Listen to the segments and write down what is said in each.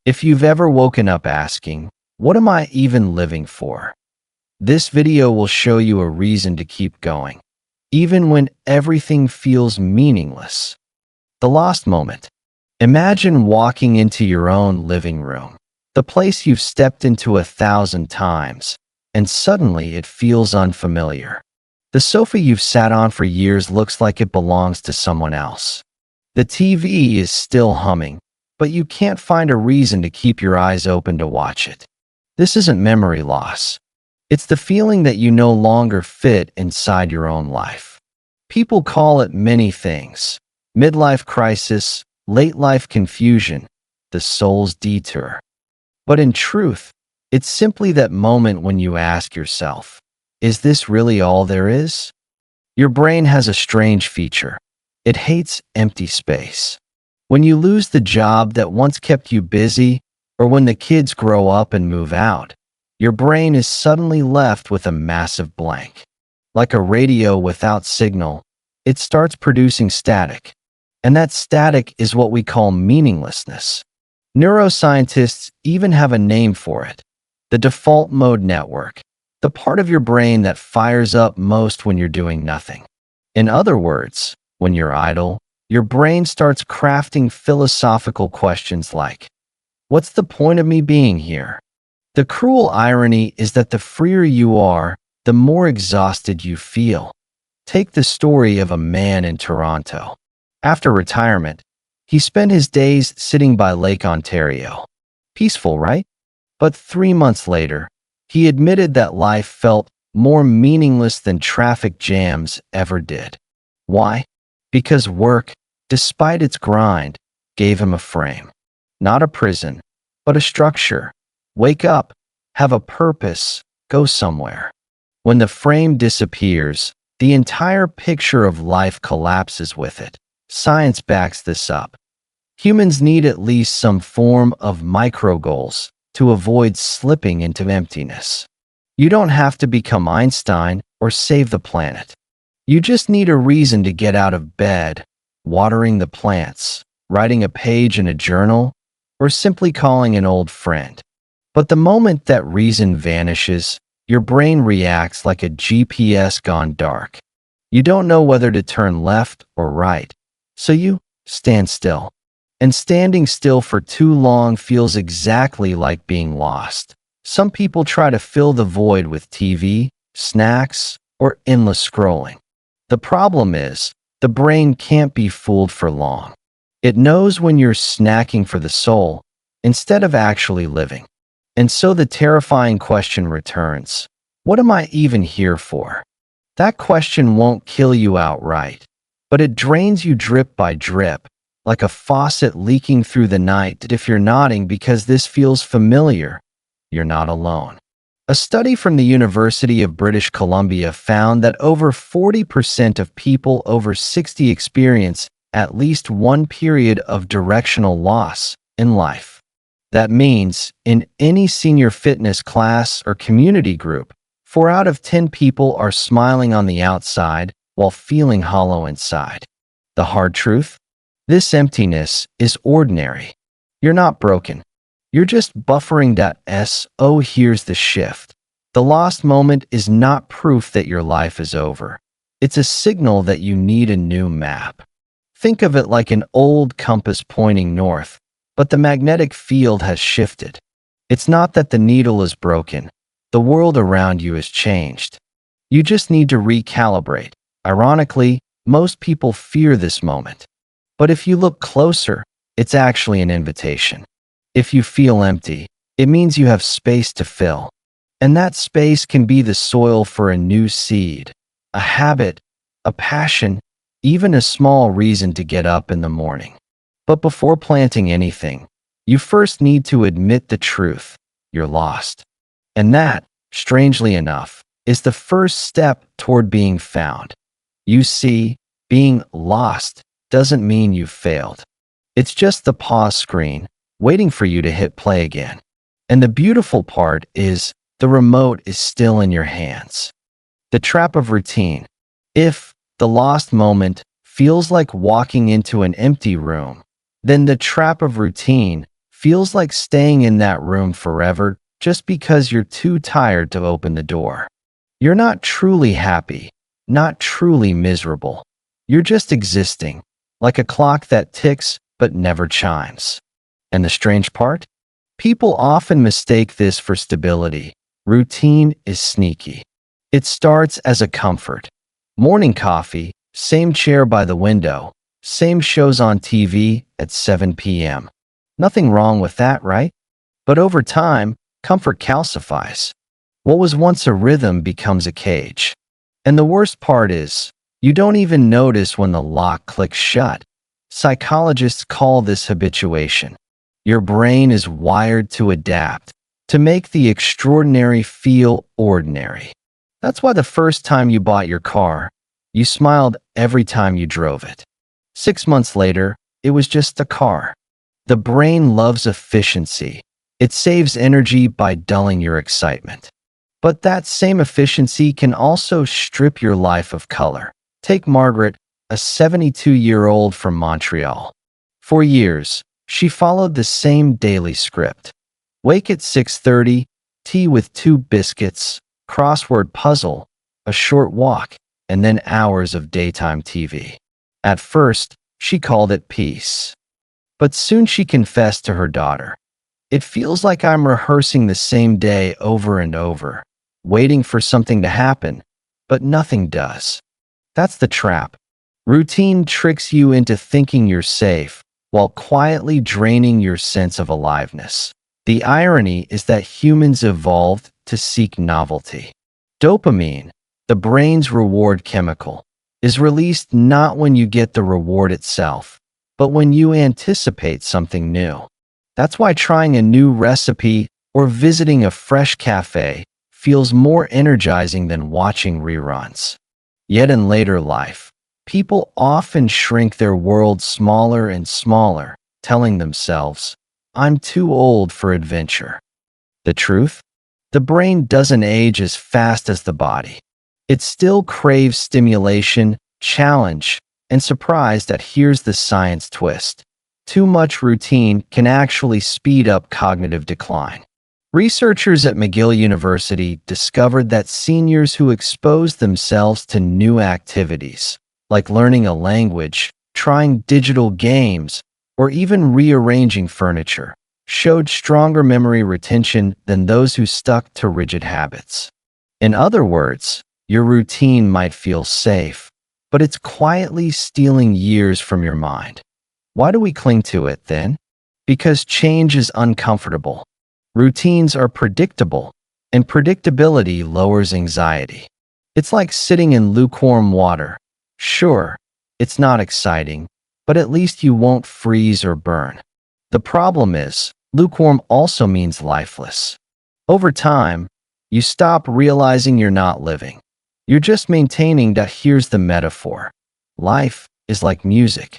If you've ever woken up asking, "What am I even living for?" This video will show you a reason to keep going, even when everything feels meaningless. The lost moment. Imagine walking into your own living room, the place you've stepped into 1,000 times, and suddenly it feels unfamiliar. The sofa you've sat on for years looks like it belongs to someone else. The TV is still humming, but you can't find a reason to keep your eyes open to watch it. This isn't memory loss. It's the feeling that you no longer fit inside your own life. People call it many things: midlife crisis, late life confusion, the soul's detour. But in truth, it's simply that moment when you ask yourself, is this really all there is? Your brain has a strange feature. It hates empty space. When you lose the job that once kept you busy, or when the kids grow up and move out, your brain is suddenly left with a massive blank. Like a radio without signal, it starts producing static. And that static is what we call meaninglessness. Neuroscientists even have a name for it: the default mode network, the part of your brain that fires up most when you're doing nothing. In other words, when you're idle, your brain starts crafting philosophical questions like, what's the point of me being here? The cruel irony is that the freer you are, the more exhausted you feel. Take the story of a man in Toronto. After retirement, he spent his days sitting by Lake Ontario. Peaceful, right? But 3 months later, he admitted that life felt more meaningless than traffic jams ever did. Why? Because work, despite its grind, gave him a frame. Not a prison, but a structure. Wake up, have a purpose, go somewhere. When the frame disappears, the entire picture of life collapses with it. Science backs this up. Humans need at least some form of micro goals to avoid slipping into emptiness. You don't have to become Einstein or save the planet. You just need a reason to get out of bed, watering the plants, writing a page in a journal, or simply calling an old friend. But the moment that reason vanishes, your brain reacts like a GPS gone dark. You don't know whether to turn left or right, so you stand still. And standing still for too long feels exactly like being lost. Some people try to fill the void with TV, snacks, or endless scrolling. The problem is, the brain can't be fooled for long. It knows when you're snacking for the soul, instead of actually living. And so the terrifying question returns: what am I even here for? That question won't kill you outright, but it drains you drip by drip, like a faucet leaking through the night. If you're nodding because this feels familiar, you're not alone. A study from the University of British Columbia found that over 40% of people over 60 experience at least one period of directional loss in life. That means, in any senior fitness class or community group, 4 out of 10 people are smiling on the outside while feeling hollow inside. The hard truth? This emptiness is ordinary. You're not broken. You're just buffering. So here's the shift. The lost moment is not proof that your life is over. It's a signal that you need a new map. Think of it like an old compass pointing north, but the magnetic field has shifted. It's not that the needle is broken. The world around you has changed. You just need to recalibrate. Ironically, most people fear this moment. But if you look closer, it's actually an invitation. If you feel empty, it means you have space to fill. And that space can be the soil for a new seed, a habit, a passion, even a small reason to get up in the morning. But before planting anything, you first need to admit the truth: you're lost. And that, strangely enough, is the first step toward being found. You see, being lost doesn't mean you've failed. It's just the pause screen, waiting for you to hit play again. And the beautiful part is, the remote is still in your hands. The trap of routine. If the lost moment feels like walking into an empty room, then the trap of routine feels like staying in that room forever just because you're too tired to open the door. You're not truly happy, not truly miserable. You're just existing, like a clock that ticks but never chimes. And the strange part? People often mistake this for stability. Routine is sneaky. It starts as a comfort. Morning coffee, same chair by the window, same shows on TV at 7 p.m. Nothing wrong with that, right? But over time, comfort calcifies. What was once a rhythm becomes a cage. And the worst part is, you don't even notice when the lock clicks shut. Psychologists call this habituation. Your brain is wired to adapt, to make the extraordinary feel ordinary. That's why the first time you bought your car, you smiled every time you drove it. 6 months later, it was just a car. The brain loves efficiency. It saves energy by dulling your excitement. But that same efficiency can also strip your life of color. Take Margaret, a 72-year-old from Montreal. For years, she followed the same daily script. Wake at 6:30, tea with 2 biscuits, crossword puzzle, a short walk, and then hours of daytime TV. At first, she called it peace. But soon she confessed to her daughter, "It feels like I'm rehearsing the same day over and over, waiting for something to happen, but nothing does." That's the trap. Routine tricks you into thinking you're safe, while quietly draining your sense of aliveness. The irony is that humans evolved to seek novelty. Dopamine, the brain's reward chemical, is released not when you get the reward itself, but when you anticipate something new. That's why trying a new recipe or visiting a fresh cafe feels more energizing than watching reruns. Yet in later life, people often shrink their world smaller and smaller, telling themselves, "I'm too old for adventure." The truth? The brain doesn't age as fast as the body. It still craves stimulation, challenge, and surprise. That here's the science twist. Too much routine can actually speed up cognitive decline. Researchers at McGill University discovered that seniors who exposed themselves to new activities, like learning a language, trying digital games, or even rearranging furniture, showed stronger memory retention than those who stuck to rigid habits. In other words, your routine might feel safe, but it's quietly stealing years from your mind. Why do we cling to it then? Because change is uncomfortable. Routines are predictable, and predictability lowers anxiety. It's like sitting in lukewarm water. Sure, it's not exciting, but at least you won't freeze or burn. The problem is, lukewarm also means lifeless. Over time, you stop realizing you're not living. You're just maintaining. That here's the metaphor. Life is like music.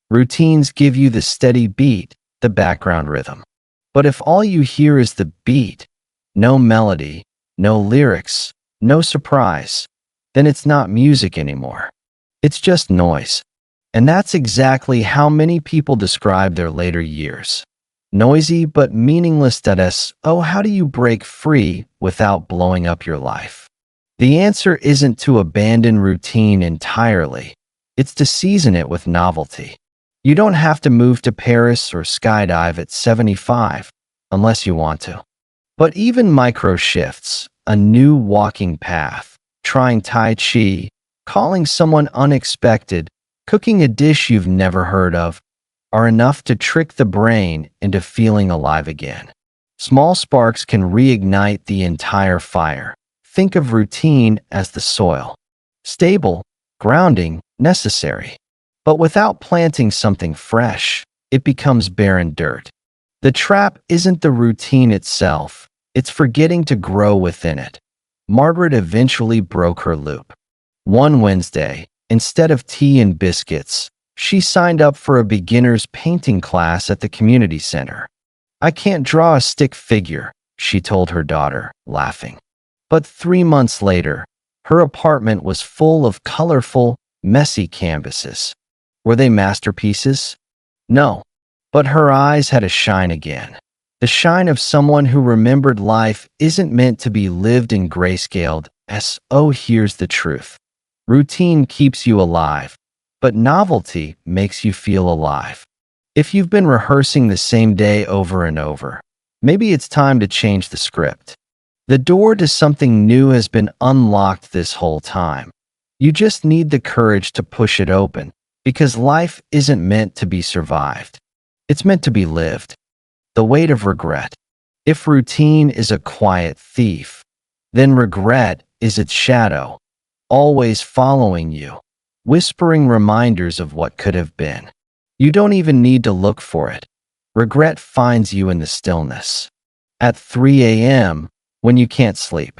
Routines give you the steady beat, the background rhythm. But if all you hear is the beat, no melody, no lyrics, no surprise, then it's not music anymore. It's just noise. And that's exactly how many people describe their later years. Noisy but meaningless. Oh, how do you break free without blowing up your life? The answer isn't to abandon routine entirely. It's to season it with novelty. You don't have to move to Paris or skydive at 75 unless you want to. But even micro shifts, a new walking path, trying Tai Chi, calling someone unexpected, cooking a dish you've never heard of, are enough to trick the brain into feeling alive again. Small sparks can reignite the entire fire. Think of routine as the soil. Stable, grounding, necessary. But without planting something fresh, it becomes barren dirt. The trap isn't the routine itself, it's forgetting to grow within it. Margaret eventually broke her loop. One Wednesday, instead of tea and biscuits, she signed up for a beginner's painting class at the community center. "I can't draw a stick figure," she told her daughter, laughing. But 3 months later, her apartment was full of colorful, messy canvases. Were they masterpieces? No, but her eyes had a shine again. The shine of someone who remembered life isn't meant to be lived in grayscaled. Oh, here's the truth. Routine keeps you alive, but novelty makes you feel alive. If you've been rehearsing the same day over and over, maybe it's time to change the script. The door to something new has been unlocked this whole time. You just need the courage to push it open, because life isn't meant to be survived. It's meant to be lived. The weight of regret. If routine is a quiet thief, then regret is its shadow, always following you, whispering reminders of what could have been. You don't even need to look for it. Regret finds you in the stillness. At 3 a.m., when you can't sleep.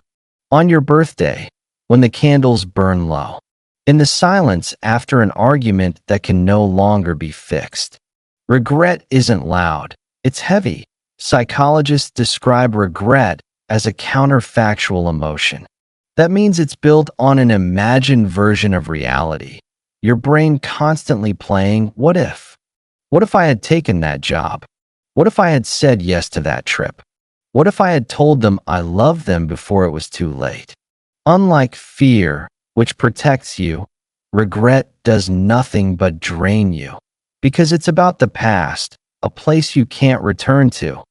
On your birthday, when the candles burn low. In the silence after an argument that can no longer be fixed. Regret isn't loud. It's heavy. Psychologists describe regret as a counterfactual emotion. That means it's built on an imagined version of reality. Your brain constantly playing, what if? What if I had taken that job? What if I had said yes to that trip? What if I had told them I loved them before it was too late? Unlike fear, which protects you, regret does nothing but drain you. Because it's about the past, a place you can't return to.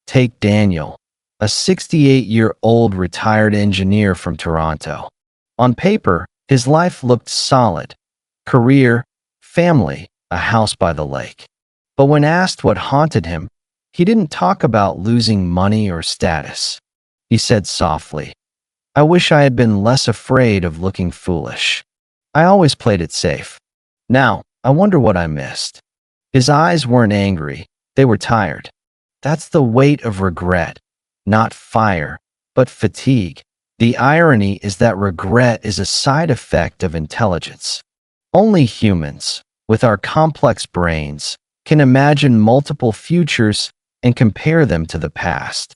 Take Daniel, a 68-year-old retired engineer from Toronto. On paper, his life looked solid. Career, family, a house by the lake. But when asked what haunted him, he didn't talk about losing money or status. He said softly, "I wish I had been less afraid of looking foolish. I always played it safe. Now, I wonder what I missed." His eyes weren't angry, they were tired. That's the weight of regret, not fire, but fatigue. The irony is that regret is a side effect of intelligence. Only humans, with our complex brains, can imagine multiple futures and compare them to the past.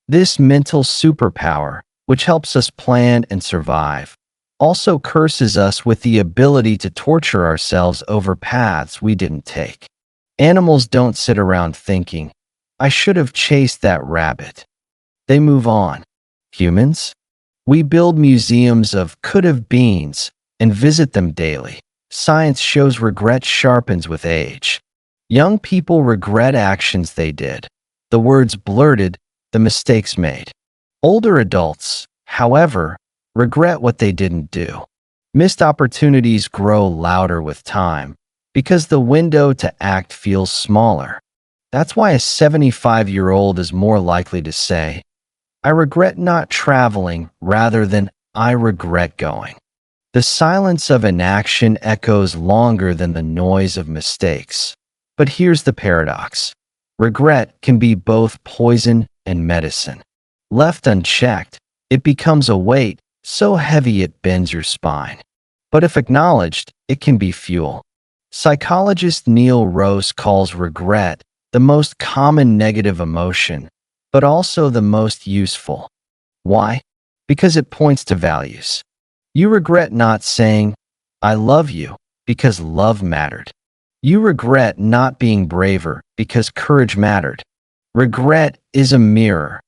This mental superpower, which helps us plan and survive, also curses us with the ability to torture ourselves over paths we didn't take. Animals don't sit around thinking, "I should have chased that rabbit." They move on. Humans? We build museums of could-have beens and visit them daily. Science shows regret sharpens with age. Young people regret actions they did, the words blurted, the mistakes made. Older adults, however, regret what they didn't do. Missed opportunities grow louder with time because the window to act feels smaller. That's why a 75-year-old is more likely to say, "I regret not traveling," rather than "I regret going." The silence of inaction echoes longer than the noise of mistakes. But here's the paradox. Regret can be both poison and medicine. Left unchecked, it becomes a weight so heavy it bends your spine. But if acknowledged, it can be fuel. Psychologist Neil Rose calls regret the most common negative emotion, but also the most useful. Why? Because it points to values. You regret not saying, "I love you," because love mattered. You regret not being braver because courage mattered. Regret is a mirror,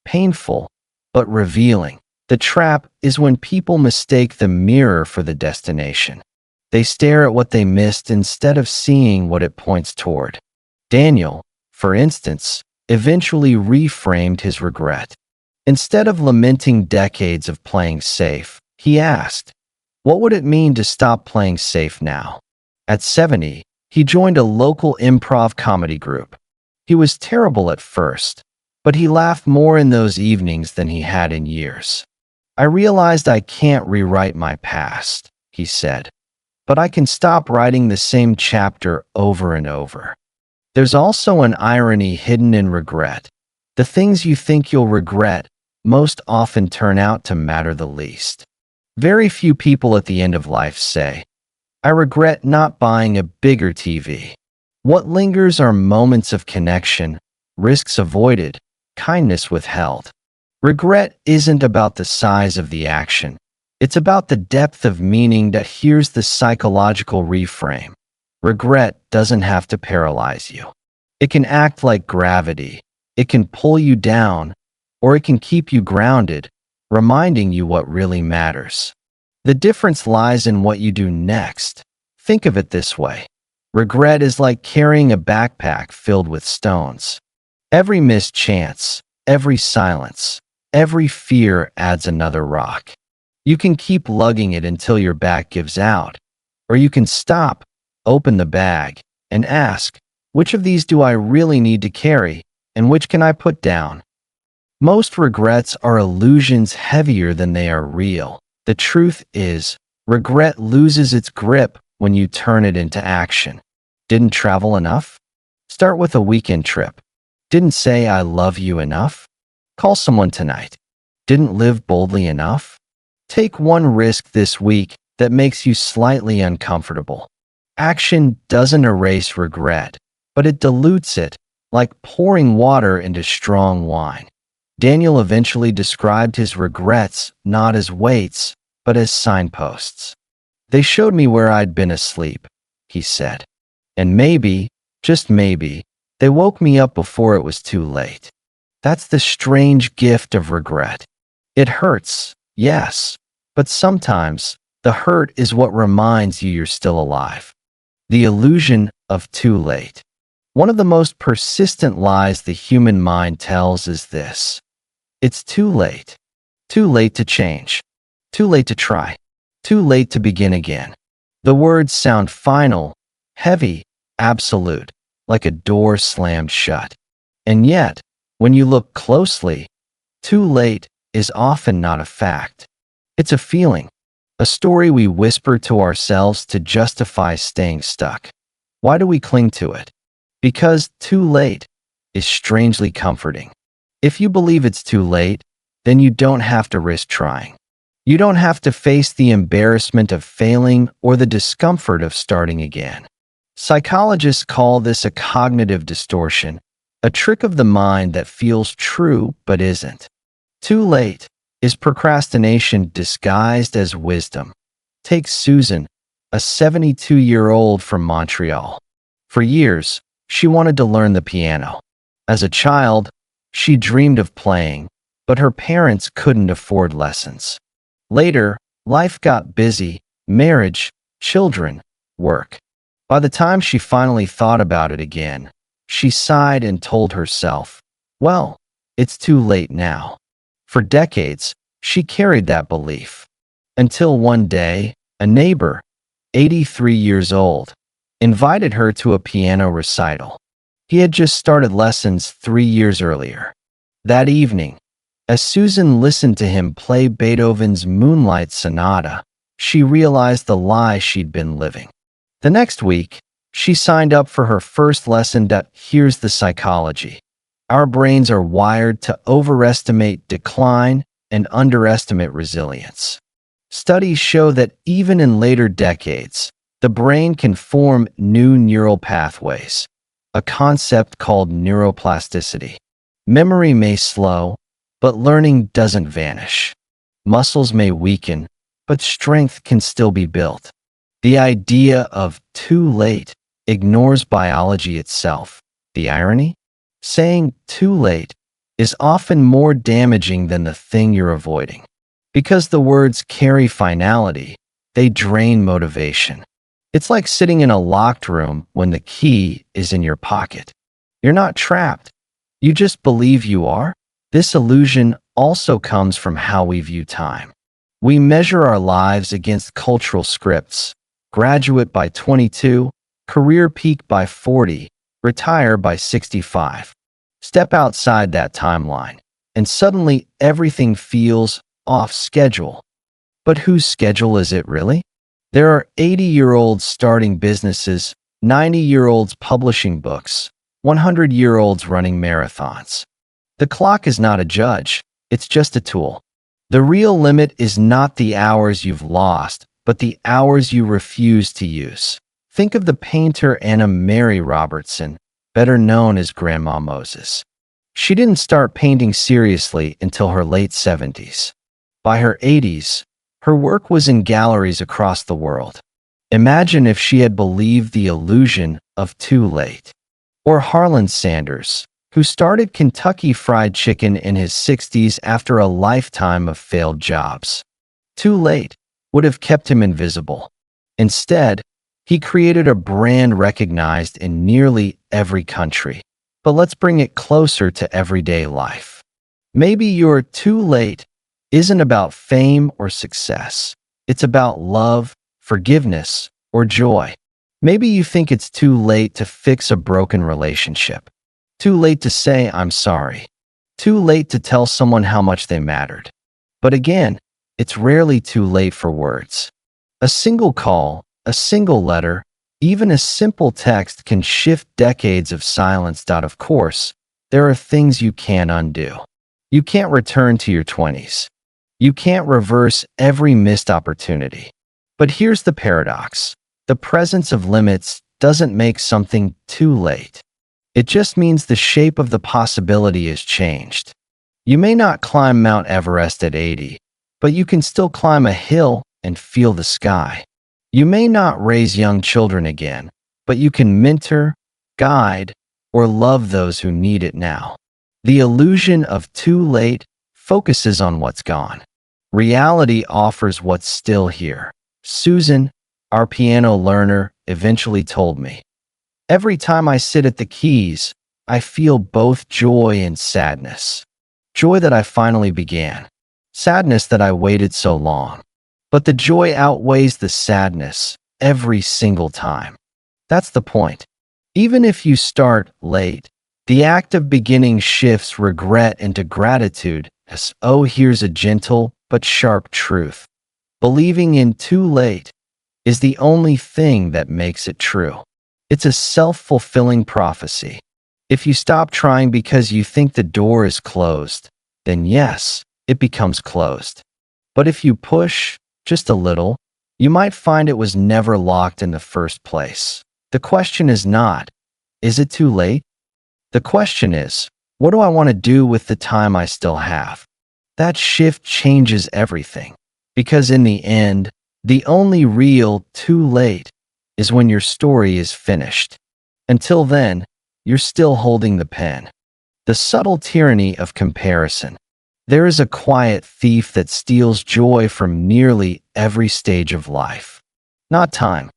painful, but revealing. The trap is when people mistake the mirror for the destination. They stare at what they missed instead of seeing what it points toward. Daniel, for instance, eventually reframed his regret. Instead of lamenting decades of playing safe, he asked, what would it mean to stop playing safe now? At 70, he joined a local improv comedy group. He was terrible at first, but he laughed more in those evenings than he had in years. "I realized I can't rewrite my past," he said, "but I can stop writing the same chapter over and over." There's also an irony hidden in regret. The things you think you'll regret most often turn out to matter the least. Very few people at the end of life say, "I regret not buying a bigger TV." What lingers are moments of connection, risks avoided, kindness withheld. Regret isn't about the size of the action. It's about the depth of meaning that hears the psychological reframe. Regret doesn't have to paralyze you. It can act like gravity, It can pull you down, or it can keep you grounded, reminding you what really matters. The difference lies in what you do next. Think of it this way. Regret is like carrying a backpack filled with stones. Every missed chance, every silence, every fear adds another rock. You can keep lugging it until your back gives out, or you can stop, open the bag, and ask, which of these do I really need to carry, and which can I put down? Most regrets are illusions heavier than they are real. The truth is, regret loses its grip when you turn it into action. Didn't travel enough? Start with a weekend trip. Didn't say I love you enough? Call someone tonight. Didn't live boldly enough? Take one risk this week that makes you slightly uncomfortable. Action doesn't erase regret, but it dilutes it, like pouring water into strong wine. Daniel eventually described his regrets not as weights, but as signposts. They showed me where I'd been asleep, he said. And maybe, just maybe, they woke me up before it was too late. That's the strange gift of regret. It hurts, yes, but sometimes the hurt is what reminds you you're still alive. The illusion of too late. One of the most persistent lies the human mind tells is this. It's too late. Too late to change. Too late to try. Too late to begin again. The words sound final, heavy, absolute, like a door slammed shut. And yet, when you look closely, too late is often not a fact. It's a feeling, a story we whisper to ourselves to justify staying stuck. Why do we cling to it? Because too late is strangely comforting. If you believe it's too late, then you don't have to risk trying. You don't have to face the embarrassment of failing or the discomfort of starting again. Psychologists call this a cognitive distortion, a trick of the mind that feels true but isn't. Too late is procrastination disguised as wisdom. Take Susan, a 72-year-old from Montreal. For years, she wanted to learn the piano. As a child, she dreamed of playing, but her parents couldn't afford lessons. Later, life got busy, marriage, children, work. By the time she finally thought about it again, she sighed and told herself, well, it's too late now. For decades, she carried that belief. Until one day, a neighbor, 83 years old, invited her to a piano recital. He had just started lessons 3 years earlier. That evening, as Susan listened to him play Beethoven's Moonlight Sonata, she realized the lie she'd been living. The next week, she signed up for her first lesson. Here's the psychology. Our brains are wired to overestimate decline and underestimate resilience. Studies show that even in later decades, the brain can form new neural pathways, a concept called neuroplasticity. Memory may slow, but learning doesn't vanish. Muscles may weaken, but strength can still be built. The idea of too late ignores biology itself. The irony? Saying too late is often more damaging than the thing you're avoiding. Because the words carry finality, they drain motivation. It's like sitting in a locked room when the key is in your pocket. You're not trapped. You just believe you are. This illusion also comes from how we view time. We measure our lives against cultural scripts. Graduate by 22, career peak by 40, retire by 65. Step outside that timeline, and suddenly everything feels off schedule. But whose schedule is it really? There are 80-year-olds starting businesses, 90-year-olds publishing books, 100-year-olds running marathons. The clock is not a judge, it's just a tool. The real limit is not the hours you've lost, but the hours you refuse to use. Think of the painter Anna Mary Robertson, better known as Grandma Moses. She didn't start painting seriously until her late 70s. By her 80s, her work was in galleries across the world. Imagine if she had believed the illusion of too late. Or Harlan Sanders, who started Kentucky Fried Chicken in his 60s after a lifetime of failed jobs. Too late would have kept him invisible. Instead, he created a brand recognized in nearly every country. But let's bring it closer to everyday life. Maybe your too late isn't about fame or success. It's about love, forgiveness, or joy. Maybe you think it's too late to fix a broken relationship. Too late to say, "I'm sorry." Too late to tell someone how much they mattered. But again, it's rarely too late for words. A single call, a single letter, even a simple text can shift decades of silence. Of course, there are things you can't undo. You can't return to your 20s. You can't reverse every missed opportunity. But here's the paradox. The presence of limits doesn't make something too late. It just means the shape of the possibility is changed. You may not climb Mount Everest at 80, but you can still climb a hill and feel the sky. You may not raise young children again, but you can mentor, guide, or love those who need it now. The illusion of too late focuses on what's gone. Reality offers what's still here. Susan, our piano learner, eventually told me, "Every time I sit at the keys, I feel both joy and sadness. Joy that I finally began. Sadness that I waited so long. But the joy outweighs the sadness every single time." That's the point. Even if you start late, the act of beginning shifts regret into gratitude as, oh, here's a gentle but sharp truth. Believing in too late is the only thing that makes it true. It's a self-fulfilling prophecy. If you stop trying because you think the door is closed, then yes, it becomes closed. But if you push just a little, you might find it was never locked in the first place. The question is not, is it too late? The question is, what do I want to do with the time I still have? That shift changes everything. Because in the end, the only real too late is when your story is finished. Until then, you're still holding the pen. The subtle tyranny of comparison. There is a quiet thief that steals joy from nearly every stage of life. Not time,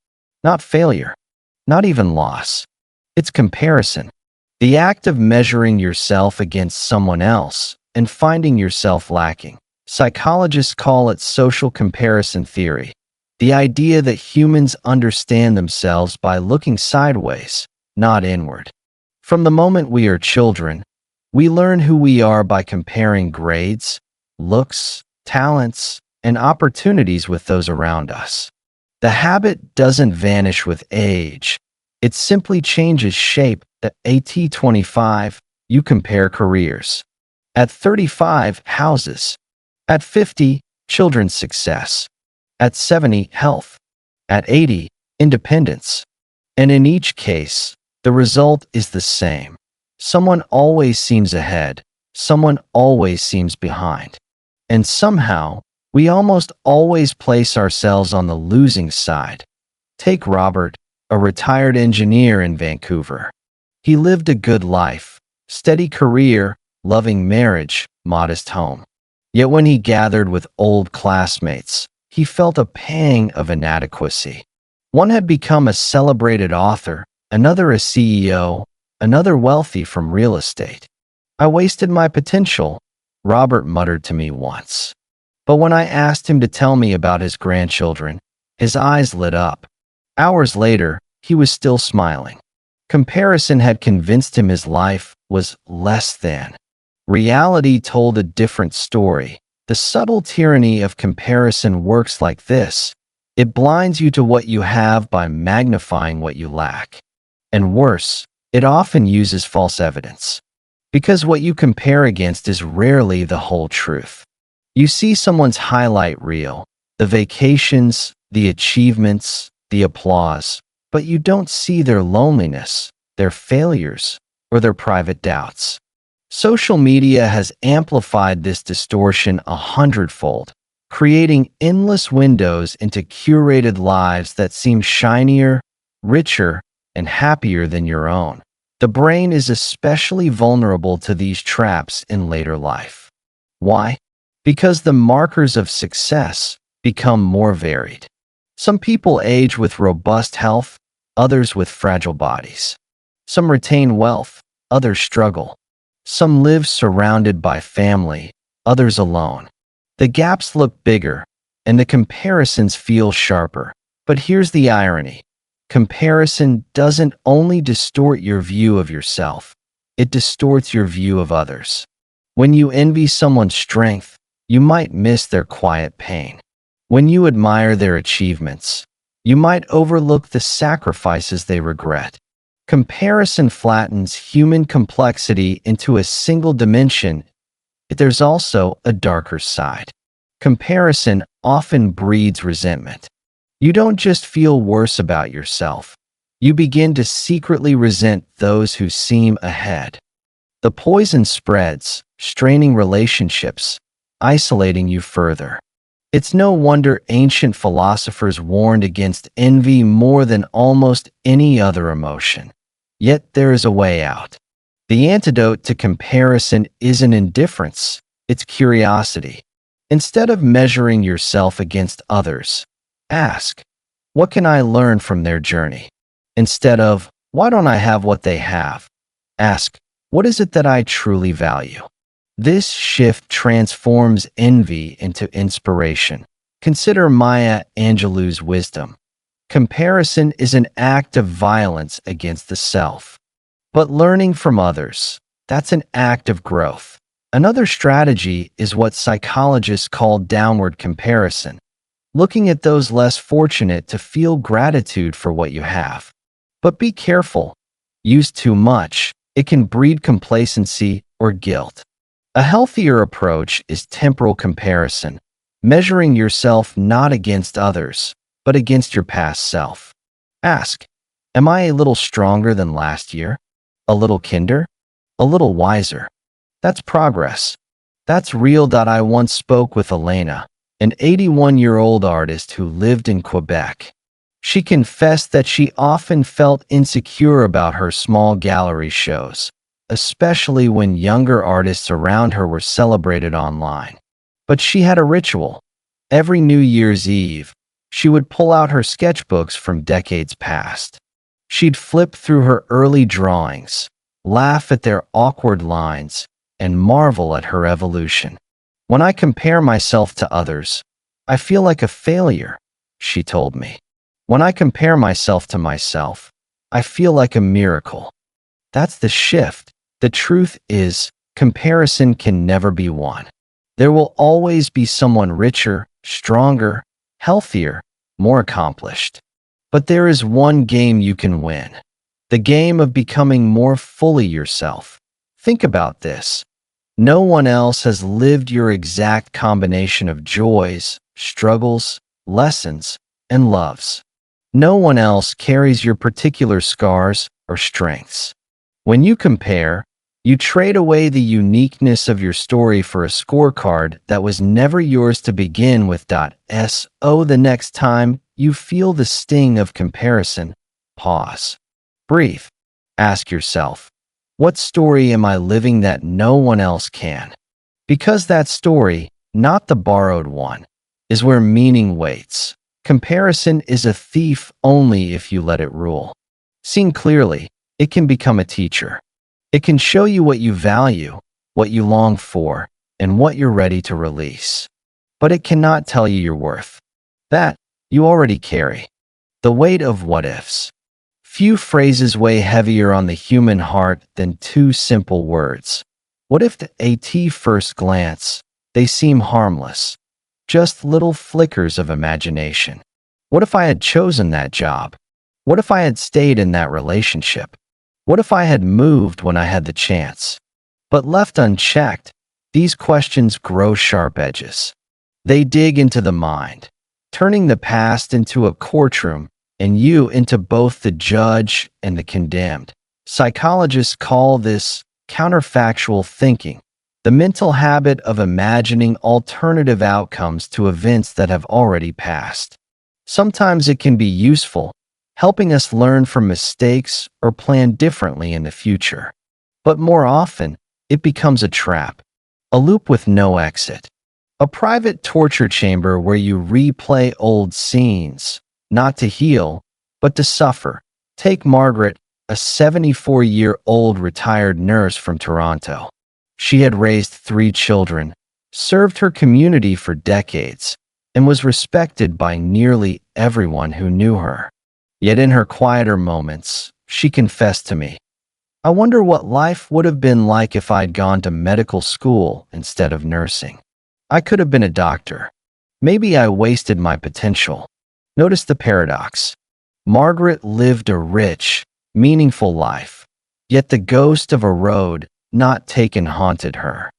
not failure, not even loss. It's comparison. The act of measuring yourself against someone else and finding yourself lacking. Psychologists call it social comparison theory. The idea that humans understand themselves by looking sideways, not inward. From the moment we are children, we learn who we are by comparing grades, looks, talents, and opportunities with those around us. The habit doesn't vanish with age. It simply changes shape. At 25, you compare careers. At 35, houses. At 50, children's success. At 70, health. At 80, independence. And in each case, the result is the same. Someone always seems ahead. Someone always seems behind. And somehow, we almost always place ourselves on the losing side. Take Robert, a retired engineer in Vancouver. He lived a good life, steady career, loving marriage, modest home. Yet when he gathered with old classmates, he felt a pang of inadequacy. One had become a celebrated author, another a CEO, another wealthy from real estate. "I wasted my potential," Robert muttered to me once. But when I asked him to tell me about his grandchildren, his eyes lit up. Hours later, he was still smiling. Comparison had convinced him his life was less than. Reality told a different story. The subtle tyranny of comparison works like this. It blinds you to what you have by magnifying what you lack. And worse, it often uses false evidence. Because what you compare against is rarely the whole truth. You see someone's highlight reel, the vacations, the achievements, the applause, but you don't see their loneliness, their failures, or their private doubts. Social media has amplified this distortion 100-fold, creating endless windows into curated lives that seem shinier, richer, and happier than your own. The brain is especially vulnerable to these traps in later life. Why? Because the markers of success become more varied. Some people age with robust health, others with fragile bodies. Some retain wealth, others struggle. Some live surrounded by family, others alone. The gaps look bigger, and the comparisons feel sharper. But here's the irony. Comparison doesn't only distort your view of yourself, it distorts your view of others. When you envy someone's strength, you might miss their quiet pain. When you admire their achievements, you might overlook the sacrifices they regret. Comparison flattens human complexity into a single dimension. But there's also a darker side. Comparison often breeds resentment. You don't just feel worse about yourself. You begin to secretly resent those who seem ahead. The poison spreads, straining relationships, isolating you further. It's no wonder ancient philosophers warned against envy more than almost any other emotion. Yet there is a way out. The antidote to comparison isn't indifference, it's curiosity. Instead of measuring yourself against others, ask, what can I learn from their journey? Instead of, why don't I have what they have? Ask, what is it that I truly value? This shift transforms envy into inspiration. Consider Maya Angelou's wisdom. Comparison is an act of violence against the self. But learning from others, that's an act of growth. Another strategy is what psychologists call downward comparison, looking at those less fortunate to feel gratitude for what you have. But be careful. Used too much, it can breed complacency or guilt. A healthier approach is temporal comparison, measuring yourself not against others, but against your past self. Ask, am I a little stronger than last year? A little kinder? A little wiser? That's progress. That's real. I once spoke with Elena, an 81-year-old artist who lived in Quebec. She confessed that she often felt insecure about her small gallery shows, especially when younger artists around her were celebrated online. But she had a ritual. Every New Year's Eve, she would pull out her sketchbooks from decades past. She'd flip through her early drawings, laugh at their awkward lines, and marvel at her evolution. When I compare myself to others, I feel like a failure, she told me. When I compare myself to myself, I feel like a miracle. That's the shift. The truth is, comparison can never be won. There will always be someone richer, stronger, healthier, more accomplished. But there is one game you can win. The game of becoming more fully yourself. Think about this. No one else has lived your exact combination of joys, struggles, lessons, and loves. No one else carries your particular scars or strengths. When you compare, you trade away the uniqueness of your story for a scorecard that was never yours to begin with. So the next time you feel the sting of comparison, pause. Breathe. Ask yourself, what story am I living that no one else can? Because that story, not the borrowed one, is where meaning waits. Comparison is a thief only if you let it rule. Seen clearly, it can become a teacher. It can show you what you value, what you long for, and what you're ready to release. But it cannot tell you your worth. That you already carry. The weight of what-ifs. Few phrases weigh heavier on the human heart than two simple words. What if at first glance, they seem harmless? Just little flickers of imagination. What if I had chosen that job? What if I had stayed in that relationship? What if I had moved when I had the chance? But left unchecked, these questions grow sharp edges. They dig into the mind, turning the past into a courtroom and you into both the judge and the condemned. Psychologists call this counterfactual thinking, the mental habit of imagining alternative outcomes to events that have already passed. Sometimes it can be useful, helping us learn from mistakes or plan differently in the future. But more often, it becomes a trap, a loop with no exit, a private torture chamber where you replay old scenes, not to heal, but to suffer. Take Margaret, a 74-year-old retired nurse from Toronto. She had raised 3 children, served her community for decades, and was respected by nearly everyone who knew her. Yet in her quieter moments, she confessed to me, "I wonder what life would have been like if I'd gone to medical school instead of nursing. I could have been a doctor. Maybe I wasted my potential." Notice the paradox. Margaret lived a rich, meaningful life, yet the ghost of a road not taken haunted her.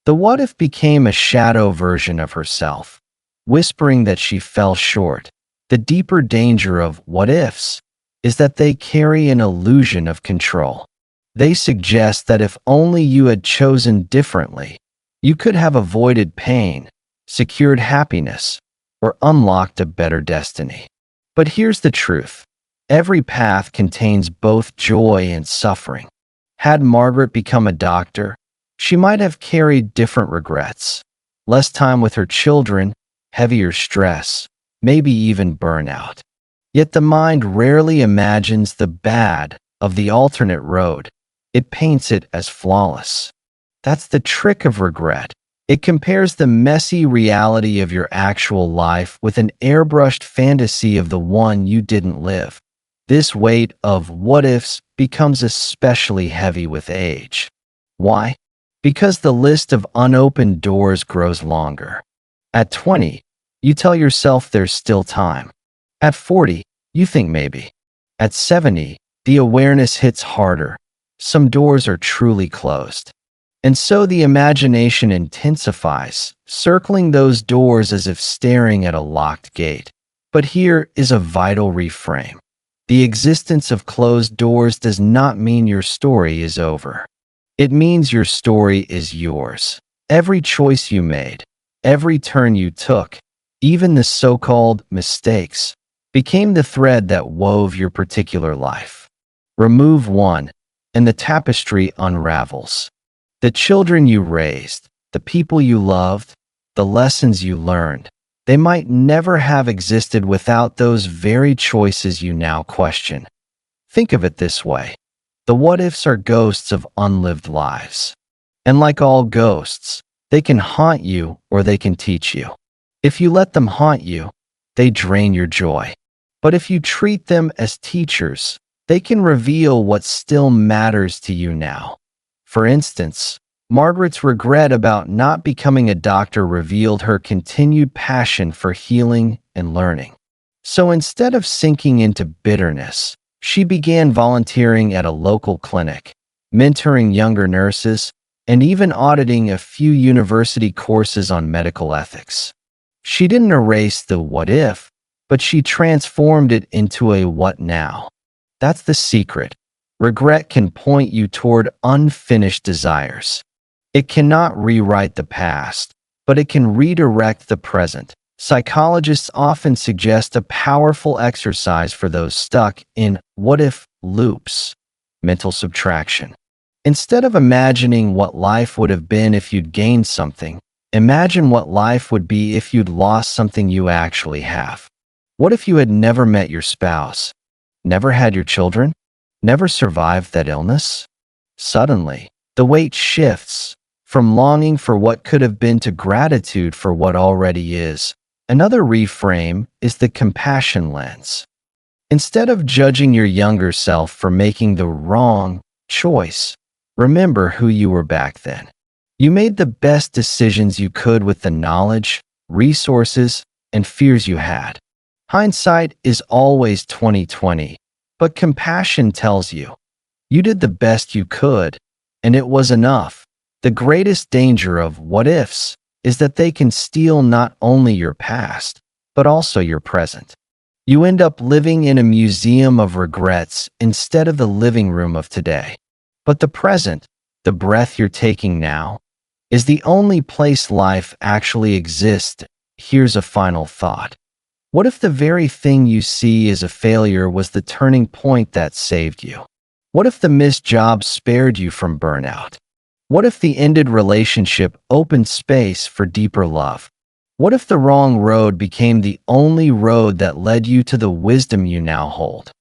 The what if became a shadow version of herself, whispering that she fell short. The deeper danger of what ifs is that they carry an illusion of control. They suggest that if only you had chosen differently, you could have avoided pain, secured happiness, or unlocked a better destiny. But here's the truth. Every path contains both joy and suffering. Had Margaret become a doctor, she might have carried different regrets. Less time with her children, heavier stress, maybe even burnout. Yet the mind rarely imagines the bad of the alternate road. It paints it as flawless. That's the trick of regret. It compares the messy reality of your actual life with an airbrushed fantasy of the one you didn't live. This weight of what ifs becomes especially heavy with age. Why? Because the list of unopened doors grows longer. At 20, you tell yourself there's still time. At 40, you think maybe. At 70, the awareness hits harder. Some doors are truly closed. And so the imagination intensifies, circling those doors as if staring at a locked gate. But here is a vital reframe. The existence of closed doors does not mean your story is over. It means your story is yours. Every choice you made, every turn you took, even the so-called mistakes, became the thread that wove your particular life. Remove one, and the tapestry unravels. The children you raised, the people you loved, the lessons you learned, they might never have existed without those very choices you now question. Think of it this way. The what-ifs are ghosts of unlived lives. And like all ghosts, they can haunt you or they can teach you. If you let them haunt you, they drain your joy. But if you treat them as teachers, they can reveal what still matters to you now. For instance, Margaret's regret about not becoming a doctor revealed her continued passion for healing and learning. So instead of sinking into bitterness, she began volunteering at a local clinic, mentoring younger nurses, and even auditing a few university courses on medical ethics. She didn't erase the what if, but she transformed it into a what now. That's the secret. Regret can point you toward unfinished desires. It cannot rewrite the past, but it can redirect the present. Psychologists often suggest a powerful exercise for those stuck in what-if loops, mental subtraction. Instead of imagining what life would have been if you'd gained something, imagine what life would be if you'd lost something you actually have. What if you had never met your spouse, never had your children, never survived that illness? Suddenly, the weight shifts from longing for what could have been to gratitude for what already is. Another reframe is the compassion lens. Instead of judging your younger self for making the wrong choice, remember who you were back then. You made the best decisions you could with the knowledge, resources, and fears you had. Hindsight is always 20/20, but compassion tells you, you did the best you could, and it was enough. The greatest danger of what-ifs is that they can steal not only your past, but also your present. You end up living in a museum of regrets instead of the living room of today. But the present, the breath you're taking now, is the only place life actually exists. Here's a final thought. What if the very thing you see as a failure was the turning point that saved you? What if the missed job spared you from burnout? What if the ended relationship opened space for deeper love? What if the wrong road became the only road that led you to the wisdom you now hold?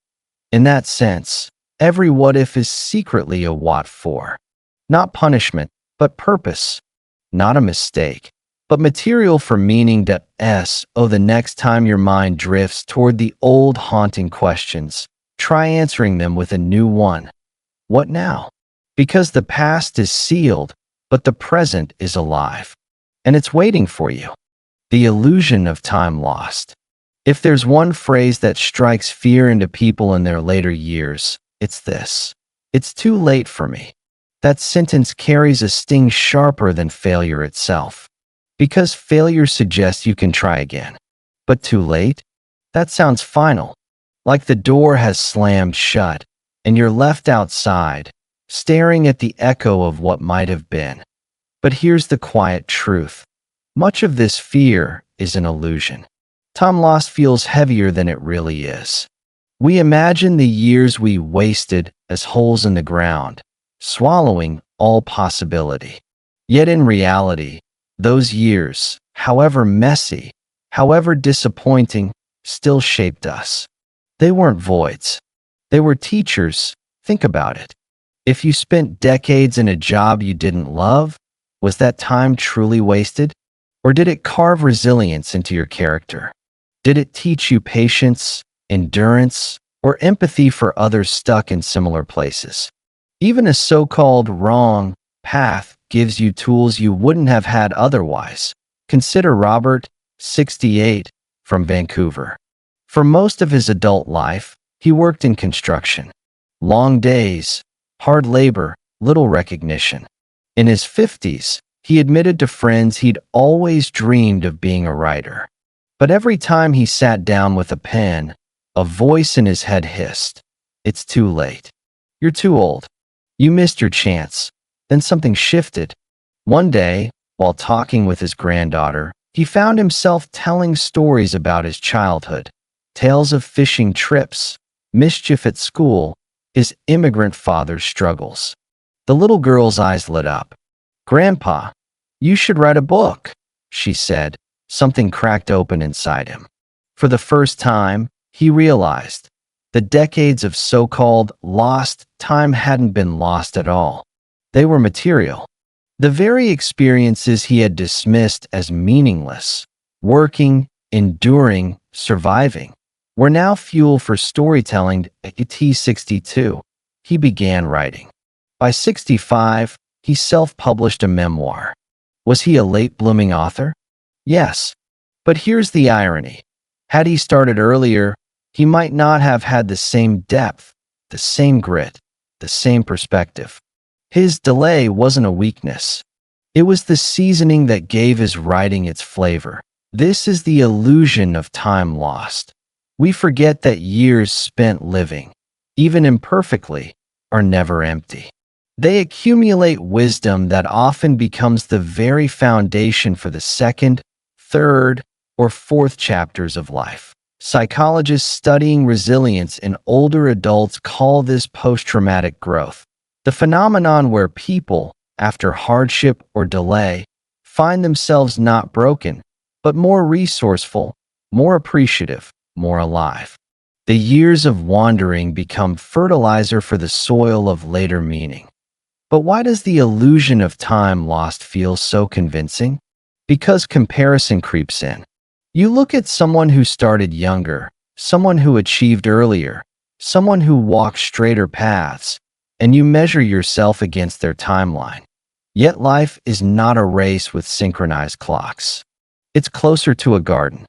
In that sense, every what if is secretly a what for. Not punishment, but purpose. Not a mistake, but material for meaning. The next time your mind drifts toward the old haunting questions, try answering them with a new one. What now? Because the past is sealed, but the present is alive. And it's waiting for you. The illusion of time lost. If there's one phrase that strikes fear into people in their later years, it's this: it's too late for me. That sentence carries a sting sharper than failure itself. Because failure suggests you can try again. But too late? That sounds final. Like the door has slammed shut, and you're left outside, staring at the echo of what might have been. But here's the quiet truth. Much of this fear is an illusion. Time lost feels heavier than it really is. We imagine the years we wasted as holes in the ground, swallowing all possibility. Yet in reality, those years, however messy, however disappointing, still shaped us. They weren't voids. They were teachers. Think about it. If you spent decades in a job you didn't love, was that time truly wasted? Or did it carve resilience into your character? Did it teach you patience, endurance, or empathy for others stuck in similar places? Even a so-called wrong path gives you tools you wouldn't have had otherwise. Consider Robert, 68, from Vancouver. For most of his adult life, he worked in construction. Long days, hard labor, little recognition. In his 50s, he admitted to friends he'd always dreamed of being a writer. But every time he sat down with a pen, a voice in his head hissed, "It's too late. You're too old. You missed your chance." Then something shifted. One day, while talking with his granddaughter, he found himself telling stories about his childhood, tales of fishing trips, mischief at school, his immigrant father's struggles. The little girl's eyes lit up. "Grandpa, you should write a book," she said. Something cracked open inside him. For the first time, he realized the decades of so-called lost time hadn't been lost at all. They were material. The very experiences he had dismissed as meaningless, working, enduring, surviving, were now fuel for storytelling. At 62, he began writing. By 65, he self-published a memoir. Was he a late-blooming author? Yes. But here's the irony. Had he started earlier, he might not have had the same depth, the same grit, the same perspective. His delay wasn't a weakness. It was the seasoning that gave his writing its flavor. This is the illusion of time lost. We forget that years spent living, even imperfectly, are never empty. They accumulate wisdom that often becomes the very foundation for the second, third, or fourth chapters of life. Psychologists studying resilience in older adults call this post-traumatic growth, the phenomenon where people, after hardship or delay, find themselves not broken, but more resourceful, more appreciative, more alive. The years of wandering become fertilizer for the soil of later meaning. But why does the illusion of time lost feel so convincing? Because comparison creeps in. You look at someone who started younger, someone who achieved earlier, someone who walked straighter paths, and you measure yourself against their timeline. Yet life is not a race with synchronized clocks. It's closer to a garden.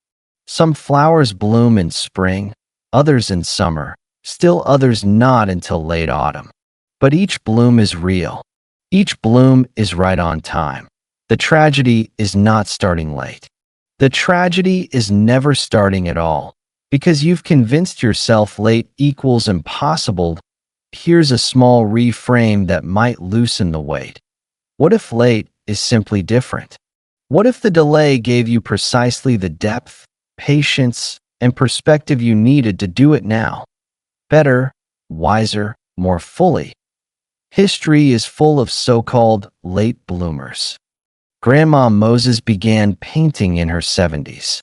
Some flowers bloom in spring, others in summer, still others not until late autumn. But each bloom is real. Each bloom is right on time. The tragedy is not starting late. The tragedy is never starting at all, because you've convinced yourself late equals impossible. Here's a small reframe that might loosen the weight. What if late is simply different? What if the delay gave you precisely the depth, patience, and perspective you needed to do it now. Better, wiser, more fully. History is full of so-called late bloomers. Grandma Moses began painting in her 70s.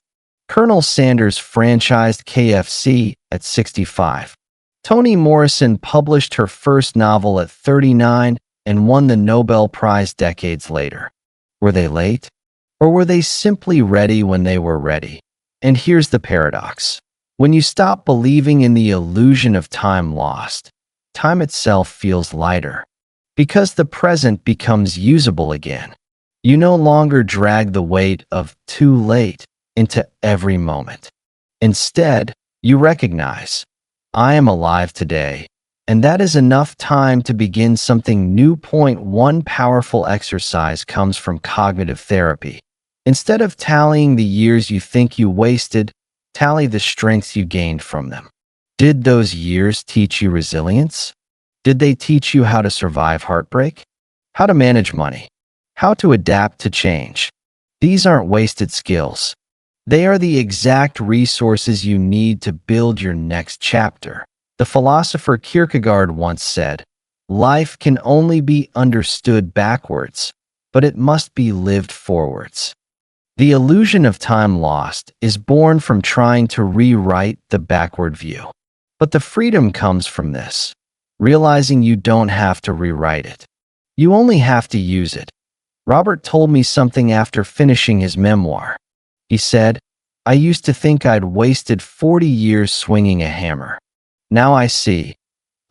Colonel Sanders franchised KFC at 65. Toni Morrison published her first novel at 39 and won the Nobel Prize decades later. Were they late? Or were they simply ready when they were ready? And here's the paradox. When you stop believing in the illusion of time lost, time itself feels lighter. Because the present becomes usable again. You no longer drag the weight of too late into every moment. Instead, you recognize, I am alive today, and that is enough time to begin something new. One powerful exercise comes from cognitive therapy. Instead of tallying the years you think you wasted, tally the strengths you gained from them. Did those years teach you resilience? Did they teach you how to survive heartbreak? How to manage money? How to adapt to change? These aren't wasted skills. They are the exact resources you need to build your next chapter. The philosopher Kierkegaard once said, "Life can only be understood backwards, but it must be lived forwards." The illusion of time lost is born from trying to rewrite the backward view. But the freedom comes from this, realizing you don't have to rewrite it. You only have to use it. Robert told me something after finishing his memoir. He said, "I used to think I'd wasted 40 years swinging a hammer. Now I see.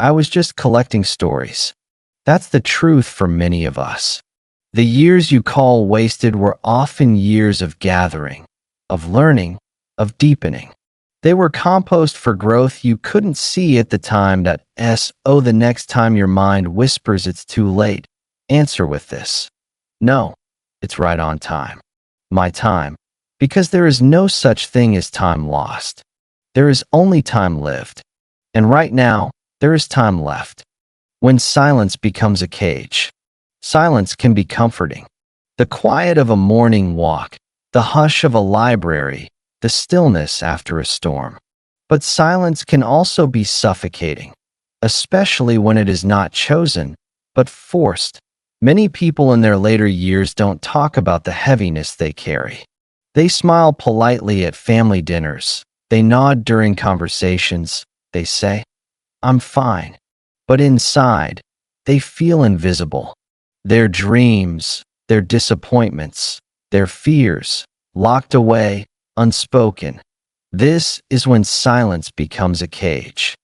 I was just collecting stories." That's the truth for many of us. The years you call wasted were often years of gathering, of learning, of deepening. They were compost for growth you couldn't see at the time. The next time your mind whispers it's too late, answer with this. No, it's right on time. My time. Because there is no such thing as time lost. There is only time lived. And right now, there is time left. When silence becomes a cage. Silence can be comforting. The quiet of a morning walk, the hush of a library, the stillness after a storm. But silence can also be suffocating, especially when it is not chosen, but forced. Many people in their later years don't talk about the heaviness they carry. They smile politely at family dinners. They nod during conversations. They say, "I'm fine." But inside, they feel invisible. Their dreams, their disappointments, their fears, locked away, unspoken. This is when silence becomes a cage.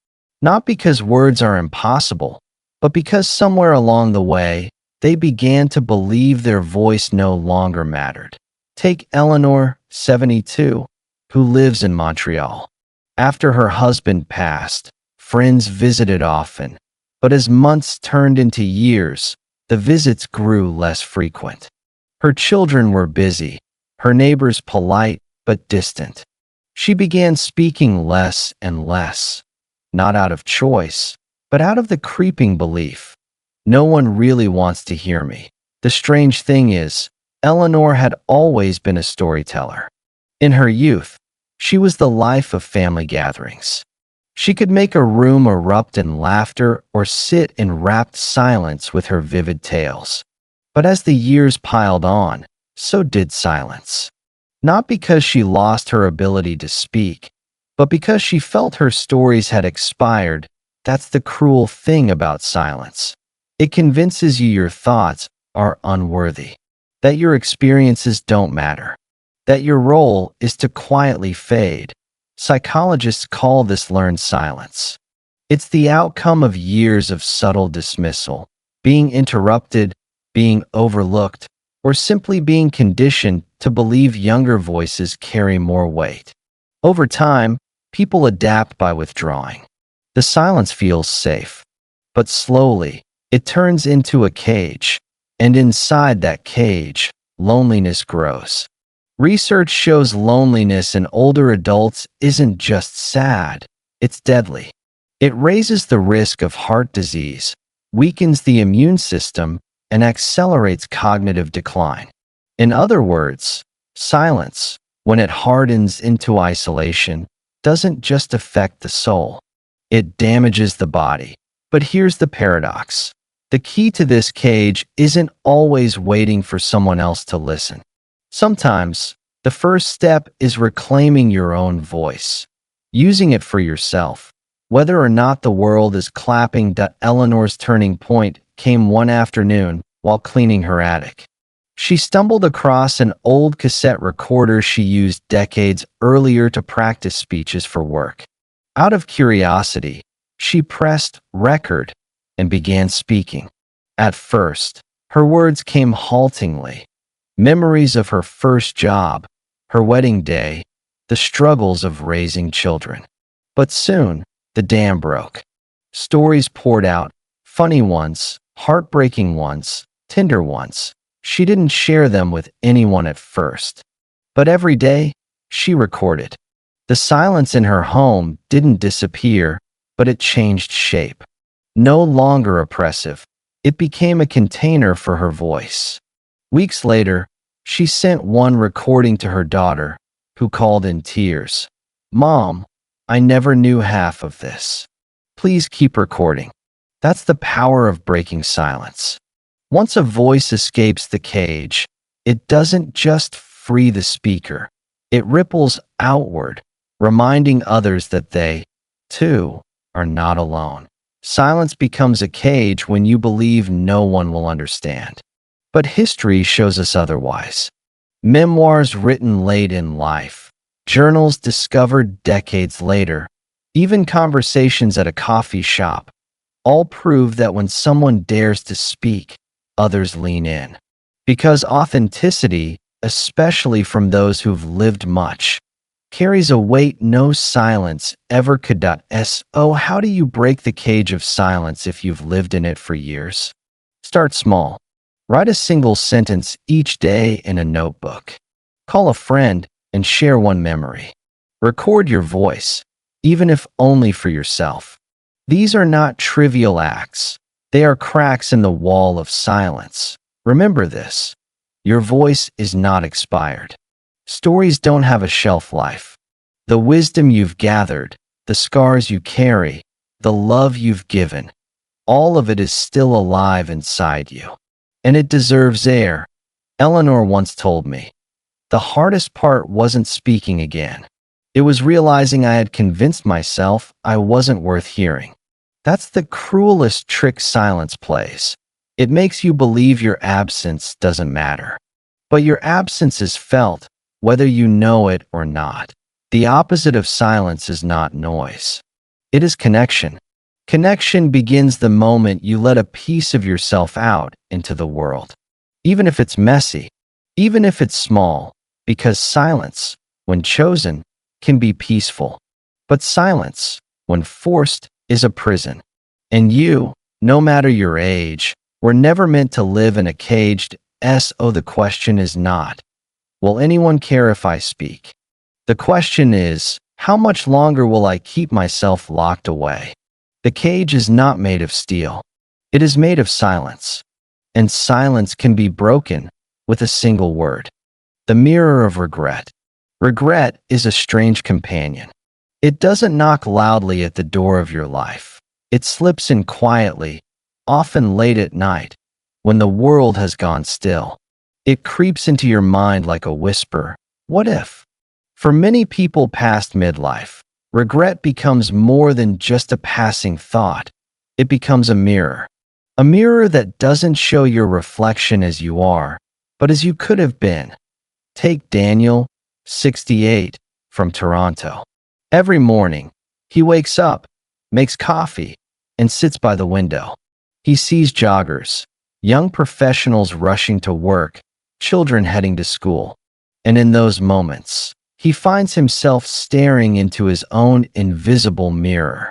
Not because words are impossible, but because somewhere along the way, they began to believe their voice no longer mattered. Take Eleanor, 72, who lives in Montreal. After her husband passed, friends visited often, but as months turned into years, the visits grew less frequent. Her children were busy, her neighbors polite but distant. She began speaking less and less, not out of choice, but out of the creeping belief. No one really wants to hear me. The strange thing is, Eleanor had always been a storyteller. In her youth, she was the life of family gatherings. She could make a room erupt in laughter or sit in rapt silence with her vivid tales. But as the years piled on, so did silence. Not because she lost her ability to speak, but because she felt her stories had expired. That's the cruel thing about silence. It convinces you your thoughts are unworthy, that your experiences don't matter, that your role is to quietly fade. Psychologists call this learned silence. It's the outcome of years of subtle dismissal, being interrupted, being overlooked, or simply being conditioned to believe younger voices carry more weight. Over time, people adapt by withdrawing. The silence feels safe, but slowly, it turns into a cage, and inside that cage, loneliness grows. Research shows loneliness in older adults isn't just sad, it's deadly. It raises the risk of heart disease, weakens the immune system, and accelerates cognitive decline. In other words, silence, when it hardens into isolation, doesn't just affect the soul, it damages the body. But here's the paradox. The key to this cage isn't always waiting for someone else to listen. Sometimes, the first step is reclaiming your own voice, using it for yourself. Whether or not the world is clapping. Eleanor's turning point came one afternoon while cleaning her attic. She stumbled across an old cassette recorder she used decades earlier to practice speeches for work. Out of curiosity, she pressed record and began speaking. At first, her words came haltingly. Memories of her first job, her wedding day, the struggles of raising children. But soon, the dam broke. Stories poured out, funny ones, heartbreaking ones, tender ones. She didn't share them with anyone at first. But every day, she recorded. The silence in her home didn't disappear, but it changed shape. No longer oppressive, it became a container for her voice. Weeks later, she sent one recording to her daughter, who called in tears. "Mom, I never knew half of this. Please keep recording." That's the power of breaking silence. Once a voice escapes the cage, it doesn't just free the speaker. It ripples outward, reminding others that they, too, are not alone. Silence becomes a cage when you believe no one will understand. But history shows us otherwise. Memoirs written late in life, journals discovered decades later, even conversations at a coffee shop, all prove that when someone dares to speak, others lean in. Because authenticity, especially from those who've lived much, carries a weight no silence ever could. So how do you break the cage of silence if you've lived in it for years? Start small. Write a single sentence each day in a notebook. Call a friend and share one memory. Record your voice, even if only for yourself. These are not trivial acts. They are cracks in the wall of silence. Remember this. Your voice is not expired. Stories don't have a shelf life. The wisdom you've gathered, the scars you carry, the love you've given, all of it is still alive inside you. And it deserves air. Eleanor once told me, the hardest part wasn't speaking again. It was realizing I had convinced myself I wasn't worth hearing. That's the cruelest trick silence plays. It makes you believe your absence doesn't matter. But your absence is felt, whether you know it or not. The opposite of silence is not noise. It is connection. Connection begins the moment you let a piece of yourself out into the world. Even if it's messy, even if it's small, because silence, when chosen, can be peaceful. But silence, when forced, is a prison. And you, no matter your age, were never meant to live in a caged so the question is not, will anyone care if I speak? The question is, how much longer will I keep myself locked away? The cage is not made of steel. It is made of silence. And silence can be broken with a single word. The mirror of regret. Regret is a strange companion. It doesn't knock loudly at the door of your life. It slips in quietly, often late at night, when the world has gone still. It creeps into your mind like a whisper. What if? For many people past midlife, regret becomes more than just a passing thought. It becomes a mirror. A mirror that doesn't show your reflection as you are, but as you could have been. Take Daniel, 68, from Toronto. Every morning, he wakes up, makes coffee, and sits by the window. He sees joggers, young professionals rushing to work, children heading to school. And in those moments, he finds himself staring into his own invisible mirror.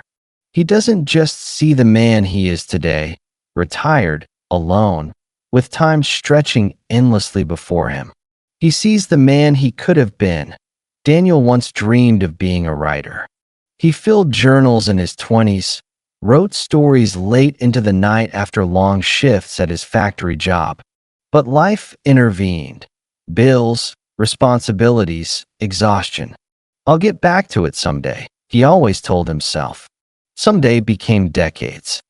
He doesn't just see the man he is today, retired, alone, with time stretching endlessly before him. He sees the man he could have been. Daniel once dreamed of being a writer. He filled journals in his 20s, wrote stories late into the night after long shifts at his factory job. But life intervened. Bills, responsibilities, exhaustion. I'll get back to it someday, he always told himself. Someday became decades.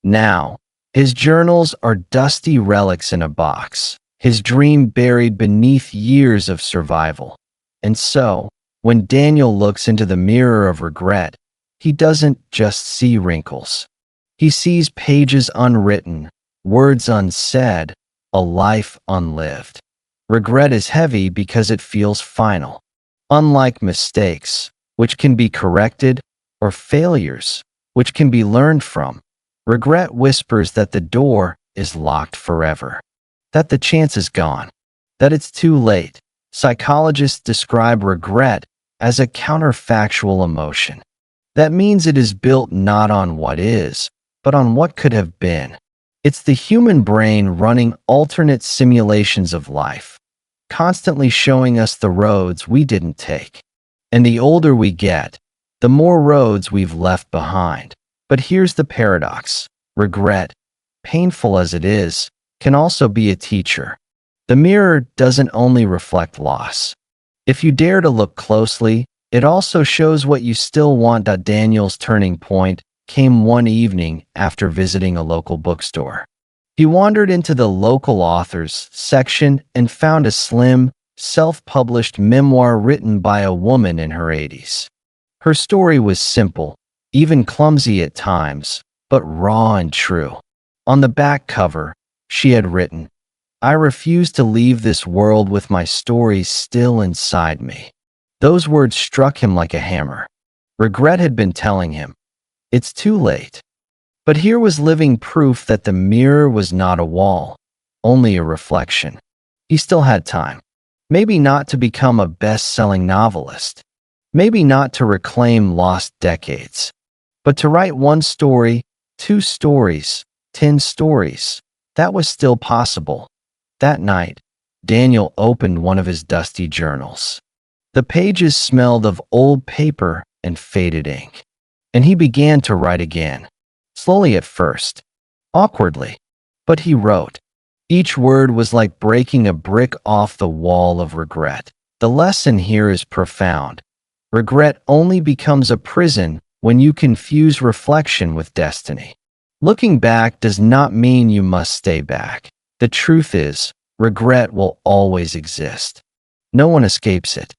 Now, his journals are dusty relics in a box, his dream buried beneath years of survival. And so, when Daniel looks into the mirror of regret, he doesn't just see wrinkles. He sees pages unwritten, words unsaid, a life unlived. Regret is heavy because it feels final. Unlike mistakes, which can be corrected, or failures, which can be learned from, regret whispers that the door is locked forever, that the chance is gone, that it's too late. Psychologists describe regret as a counterfactual emotion. That means it is built not on what is, but on what could have been. It's the human brain running alternate simulations of life, constantly showing us the roads we didn't take. And the older we get, the more roads we've left behind. But here's the paradox. Regret, painful as it is, can also be a teacher. The mirror doesn't only reflect loss. If you dare to look closely, it also shows what you still want. Daniel's turning point came one evening after visiting a local bookstore. He wandered into the local authors section and found a slim, self-published memoir written by a woman in her 80s. Her story was simple, even clumsy at times, but raw and true. On the back cover, she had written, "I refuse to leave this world with my stories still inside me." Those words struck him like a hammer. Regret had been telling him, "It's too late." But here was living proof that the mirror was not a wall, only a reflection. He still had time. Maybe not to become a best-selling novelist. Maybe not to reclaim lost decades. But to write one story, 2 stories, 10 stories, that was still possible. That night, Daniel opened one of his dusty journals. The pages smelled of old paper and faded ink. And he began to write again. Slowly at first, awkwardly, but he wrote. Each word was like breaking a brick off the wall of regret. The lesson here is profound. Regret only becomes a prison when you confuse reflection with destiny. Looking back does not mean you must stay back. The truth is, regret will always exist. No one escapes it.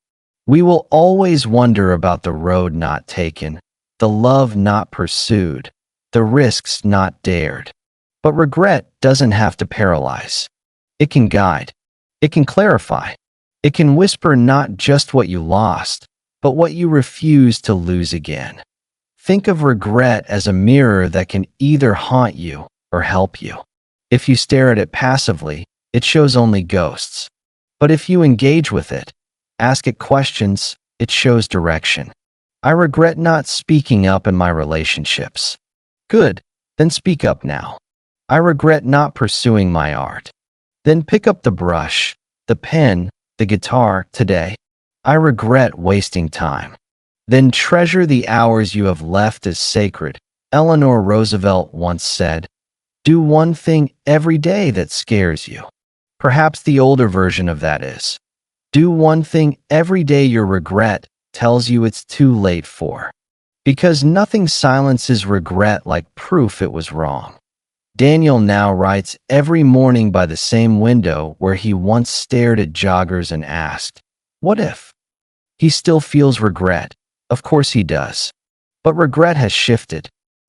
We will always wonder about the road not taken, the love not pursued, the risks not dared. But regret doesn't have to paralyze. It can guide. It can clarify. It can whisper not just what you lost, but what you refuse to lose again. Think of regret as a mirror that can either haunt you or help you. If you stare at it passively, it shows only ghosts. But if you engage with it, ask it questions, it shows direction. I regret not speaking up in my relationships. Good, then speak up now. I regret not pursuing my art. Then pick up the brush, the pen, the guitar today. I regret wasting time. Then treasure the hours you have left as sacred. Eleanor Roosevelt once said, "Do one thing every day that scares you." Perhaps the older version of that is, do one thing every day your regret tells you it's too late for. Because nothing silences regret like proof it was wrong. Daniel now writes every morning by the same window where he once stared at joggers and asked, "What if?" He still feels regret. Of course he does. But regret has shifted.